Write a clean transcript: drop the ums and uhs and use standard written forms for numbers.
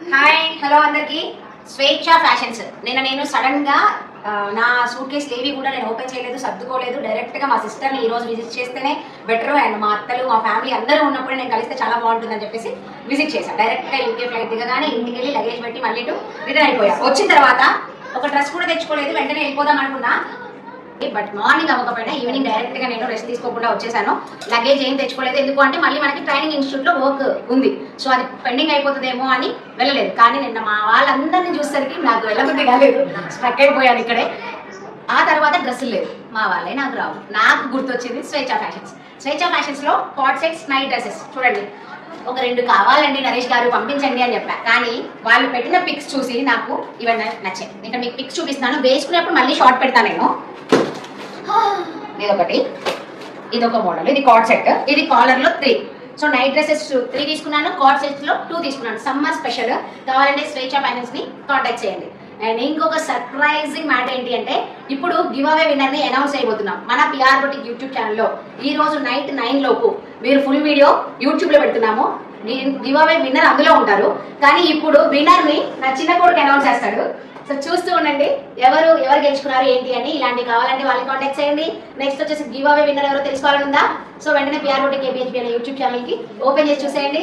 Hi hello అందరికి స్వేచ్ఛ fashions నేను సడన్ గా నా సూట్ కేసులు ఏవి కూడా నేను ఓపెన్ చేయలేదు, సర్దుకోలేదు. డైరెక్ట్ గా మా సిస్టర్ని ఈ రోజు విజిట్ చేస్తేనే బెటర్, అండ్ మా అత్తలు మా ఫ్యామిలీ అందరూ ఉన్నప్పుడు నేను కలిస్తే చాలా బాగుంటుందని చెప్పేసి విజిట్ చేశాను. డైరెక్ట్ గా యూకే ఫ్లైట్ దిగగానే ఇంటికి వెళ్ళి లగేజ్ పెట్టి మళ్ళీ రిటర్న్ అయిపోయా. వచ్చిన తర్వాత ఒక డ్రెస్ కూడా తెచ్చుకోలేదు, వెంటనే వెళ్ళిపోదాం అనుకున్నా. బట్ మార్నింగ్ అవ్వకపోయినా ఈవినింగ్ డైరెక్ట్ గా నేను రెస్ట్ తీసుకోకుండా వచ్చేసాను. లగేజ్ ఏం తెచ్చుకోలేదు, ఎందుకు అంటే మళ్ళీ మనకి ట్రైనింగ్ ఇన్స్టిట్యూట్ లో వర్క్ ఉంది, సో అది పెండింగ్ అయిపోతుందేమో అని వెళ్ళలేదు. కానీ నిన్న మా వాళ్ళందరినీ చూసేసరికి నాకు వెళ్ళబుద్ధి కాలేదు, స్ట్రక్ అయిపోయాను ఇక్కడే. ఆ తర్వాత డ్రెస్సులు లేదు, మా వాళ్ళే నాకు రావు. నాకు గుర్తొచ్చింది స్వేచ్ఛ ఫ్యాషన్స్. స్వేచ్ఛ ఫ్యాషన్స్ లో కాట్ సెట్స్ నైట్ డ్రెస్సెస్ చూడండి, ఒక 2 కావాలండి నరేష్ గారు పంపించండి అని చెప్పా. కానీ వాళ్ళు పెట్టిన పిక్స్ చూసి నాకు ఇవన్నీ నచ్చాయి. ఇక్కడ మీకు పిక్స్ చూపిస్తాను, వేసుకునేప్పుడు మళ్ళీ షార్ట్ పెడతాను నేను. ఇదొకటి, ఇదొక మోడల్, ఇది కార్డ్ సెట్, ఇది కాలర్ లో 3. సో నైట్ డ్రెస్సెస్ 3 తీసుకున్నాను, కార్డ్ సెట్స్ లో 2 తీసుకున్నాను. సమ్మర్ స్పెషల్ కావాలంటే స్వేచ్ఛ ఫైనాన్స్ ని కాంటాక్ట్ చేయండి. అండ్ ఇంకొక సర్ప్రైజింగ్ మ్యాటర్ ఏంటి అంటే, ఇప్పుడు గివ్ అవే విన్నర్ ని అనౌన్స్ చేయబోతున్నాం మన పిఆర్ బొటిక్ యూట్యూబ్ ఛానల్లో. ఈ రోజు నైట్ 9 లోపు మీరు ఫుల్ వీడియో యూట్యూబ్ లో పెడుతున్నాము. గివ్ అవే విన్నర్ అందులో ఉంటారు, కానీ ఇప్పుడు విన్నర్ ని నా చిన్న కొడుకు అనౌన్స్ చేస్తాడు. సో చూస్తూ ఉండండి ఎవరు గెలుచుకున్నారు ఏంటి అని. ఇలాంటివి కావాలంటే వాళ్ళని కాంటాక్ట్ చేయండి. నెక్స్ట్ వచ్చేసి గివ్ అవే విన్నర్ ఎవరో తెలుసుకోవాలని ఉందా? సో వెంటనే పిఆర్ బొటిక్ కేపీహెచ్పీ అనే యూట్యూబ్ ఛానల్ కి ఓపెన్ చేసి చూసేయండి.